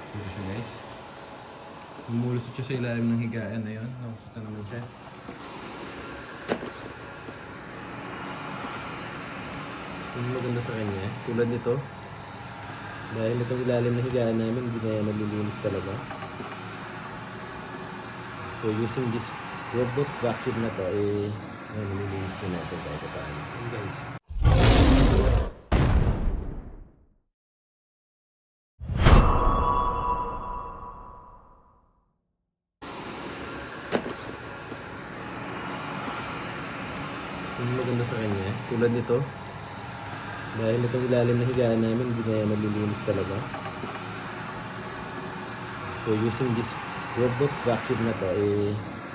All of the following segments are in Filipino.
Dito siya guys. Lumulusot siya sa ilalim ng higaan na yun. Nakusot na naman siya. Yung maganda sa kanya, tulad nito, dahil itong ilalim ng higaan namin, hindi na yan nalilinis talaga. So using this robot vacuum na to, nalilinis na natin kahit paano. Yun guys. Yung maganda sa kanya, tulad nito, dahil itong ilalim na higaan namin, hindi na yan nalilinis talaga. So using this robot vacuum na to,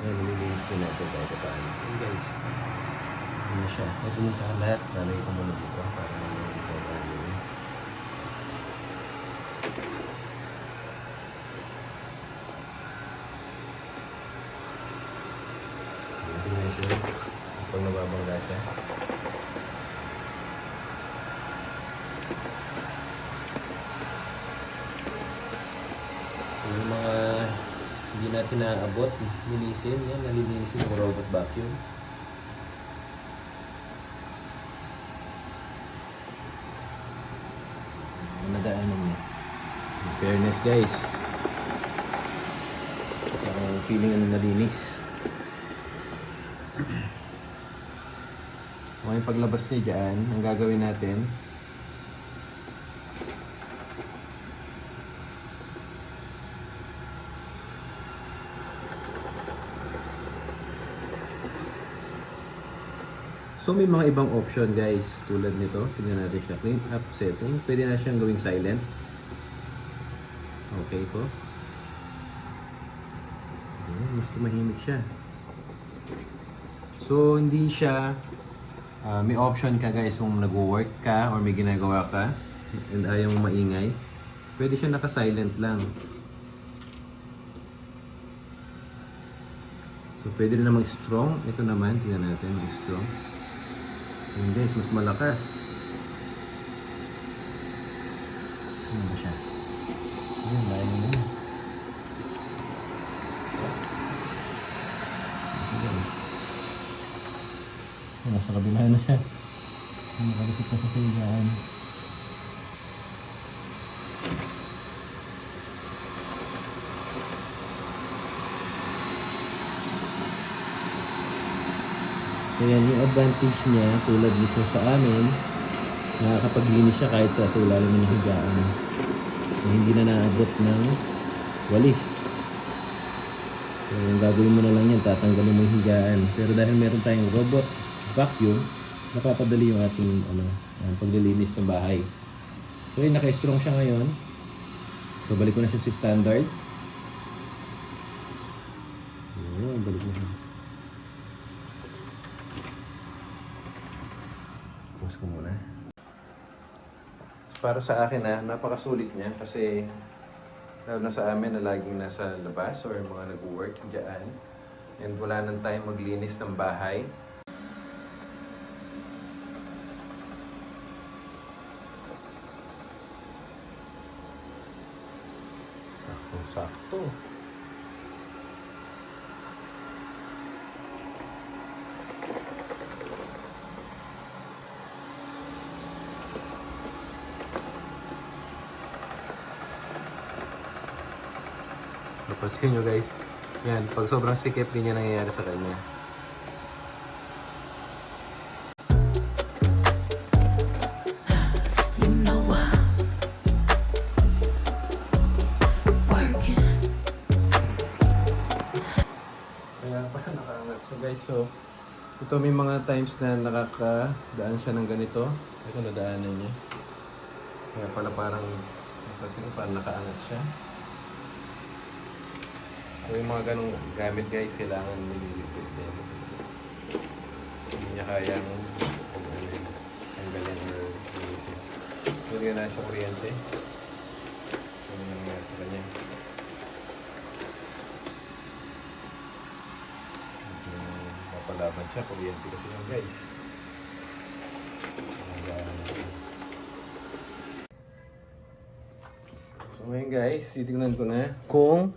nalilinis na natin kahit paano. Yun guys. Ano siya? Ito yung lahat. Lalagay ko muna dito para naman ito gagawin. Tingnan siya. Pag nababangga siya. Yung mga hindi natin naaabot, linisin. Yan, nalilinisin ng robot vacuum. Nadaanan niya. In fairness guys. Parang feeling nalinis. Okay, paglabas niya dyan, ang gagawin natin, so may mga ibang option guys, tulad nito, tingnan natin siya, clean up setting, pwede na siyang gawing silent. Okay po. Mas tumahimik siya. So hindi siya, may option ka guys kung nag-work ka or may ginagawa ka and ayaw mong maingay, pwede siya naka-silent lang. So pwede rin namang strong. Ito naman, tingnan natin yung strong. Yun guys, mas malakas. Ano ba siya? Yun, layo na yun. Ito guys. Nasa kabila na siya. Nakalusot na siya sa higaan. So yan, yung advantage niya, tulad dito sa amin, nakakapaglinis siya kahit sa ilalim ng higaan. So, hindi na naabot ng walis. So yung gagawin mo na lang yan, tatanggalin mo yung higaan. Pero dahil meron tayong robot vacuum, napapadali yung ating paglilinis ng bahay. So yun, naka-strong siya ngayon. So balik ko na siya sa standard. Yun, balik na siya. Pause ko muna. Para sa akin napakasulit niya kasi lalo na sa amin na laging nasa labas or mga nag-work dyan and wala nang time maglinis ng bahay. Sakto-sakto. Napansin nyo guys, yan, pag sobrang sikip, ganyan nangyayari sa kanya. Kaya pa nakaangat. So guys, ito may mga times na nakakadaan siya ng ganito. Ito nadaanan niya. Kaya pala parang, kasi parang nakaangat siya. So yung mga ganong gamit guys, kailangan nililipid din. Hindi niya kayang tanggalin or linisin. So hindi na siya kuryente. Ano yung nangyari sa kanya. Mapalaban siya, kuryente kasi yung guys. So So ngayon guys, titignan ko na kung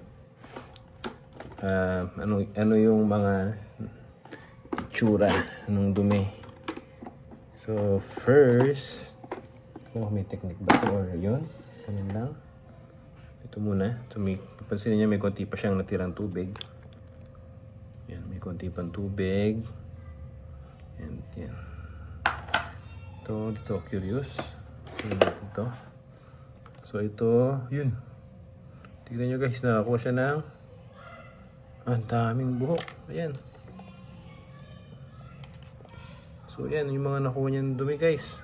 ano yung mga itsura ng dumi. So first, may technique ba ito or yun? Ganun lang. Ito muna. So papansinin niyo may konti pa siyang natirang tubig. Yan, may konti pang tubig. And yan. Dito, curious. Tingnan natin ito. So ito, yun. Tignan nyo guys, nakakuha siya ng ang daming buhok. Ayan. So yan, yung mga nakuha niya ng dumi guys.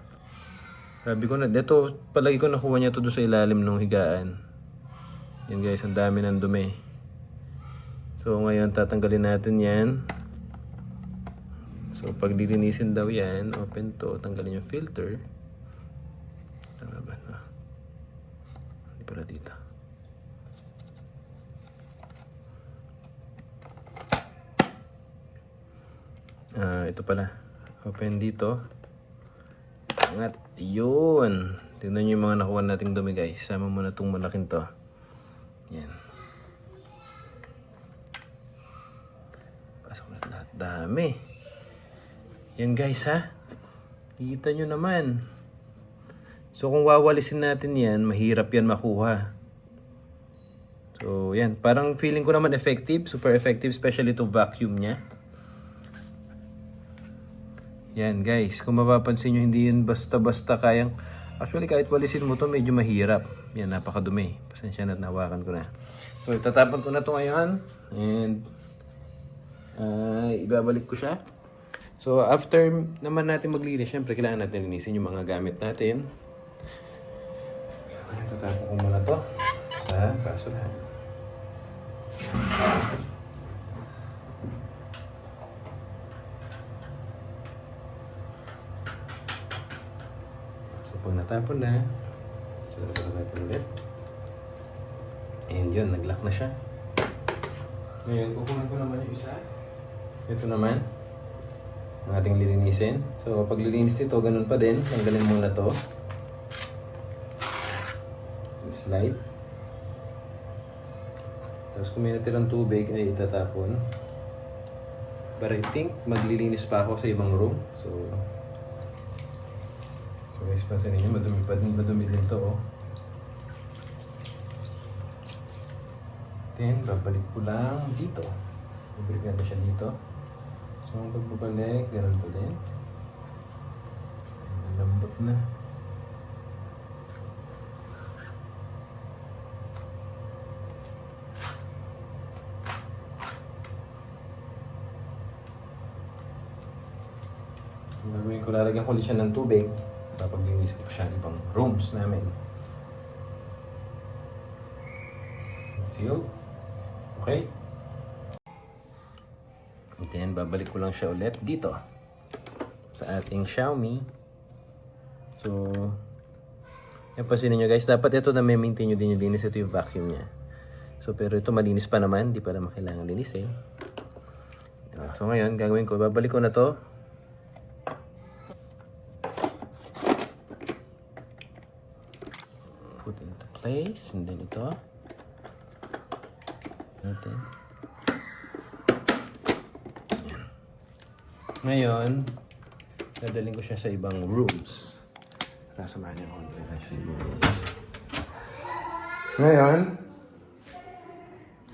Sabi ko na, dito, palagi ko nakuha niya ito doon sa ilalim ng higaan. Yan guys, ang dami ng dumi. So ngayon, tatanggalin natin yan. So pag lilinisin daw yan, open to, tanggalin yung filter. Tama ba? Hindi pala dito. Ito pala. Open dito. Angat. Yun. Tingnan nyo yung mga nakuha nating dumi guys. Sama mo na itong malaking to. Yan. Pasok na lahat. Dami. Yan guys ha. Kikita nyo naman. So kung wawalisin natin yan, mahirap yan makuha. So yan. Parang feeling ko naman effective. Super effective. Especially to vacuum niya. Yan guys. Kung mapapansin nyo, hindi yan basta-basta kayang... Actually kahit walisin mo to medyo mahirap. Yan, napakadumi. Pasensya na, nahawakan ko na. So itatapon ko na to ngayon. And ibabalik ko siya. So after naman natin maglinis, syempre kailangan natin linisin yung mga gamit natin. So itatapon ko muna to sa basurahan. Pag natapon na, sarap natin ulit. And yun, nag-lock na siya. Ngayon, kukunan ko naman yung isa. Ito naman, ang ating lilinisin. So, pag lilinis ito, ganun pa din. Tanggalin muna to. Slide. Tapos kung may natirang tubig, ay itatapon. But I think, maglilinis pa ako sa ibang room. So guys, pansinin nyo, madumi pa din, madumi din to, oh. Then, babalik ko lang dito. Babalik natin siya dito. So, ang pagbabalik, ganoon pa din. Lambot na. Gagawin ko, lalagyan ko ulit siya ng tubig. Papaglinis ko siya ibang rooms namin. Seal. Okay. And then, babalik ko lang siya ulit dito. Sa ating Xiaomi. So, yan pansinin nyo guys. Dapat ito na may maintain nyo din yung linis. Ito yung vacuum niya. So, pero ito malinis pa naman. Di pa naman kailangan linisin. So, ngayon, gagawin ko. Babalik ko na to. Put into place, and then ito natin. Ayan. Ngayon, dadalhin ko siya sa ibang rooms. Nasamahan niyo ako na siya sa ibang rooms. Ngayon,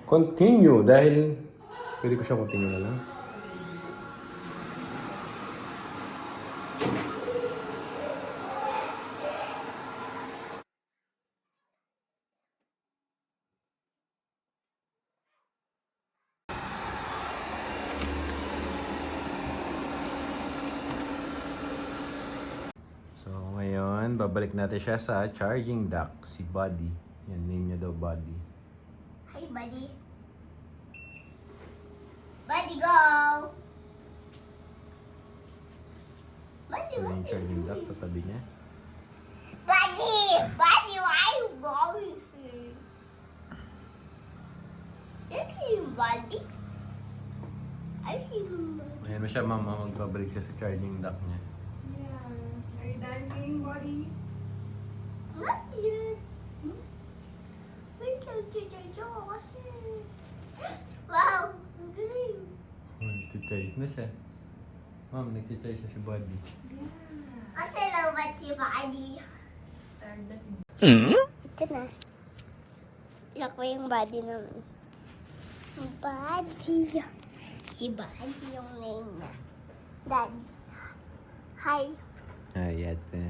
continue dahil pwede ko siya continue na lang. Babalik natin siya sa charging dock, si Buddy. Yan, name niya daw Buddy. Hi, Buddy. Buddy, go! Buddy, So yung charging dock, tatabi niya. Buddy! Buddy, why are you going here? This is Buddy. I see him. Ayan na siya, mama. Magbabalik siya sa charging dock niya. Are you done cleaning, Buddy? Not yet. nagchichay ako kasi. Wow! Ang galing. Nagtitirace na siya. Ma'am, nagtitirace siya si Buddy. Kasi lawat si Buddy. Ito na. Lock mo yung body naman. Buddy. Si Buddy yung name niya. Daddy. Hi. Yata.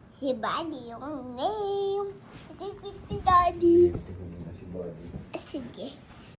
Si Buddy yung name. Ito Daddy. Si Buddy. Sige.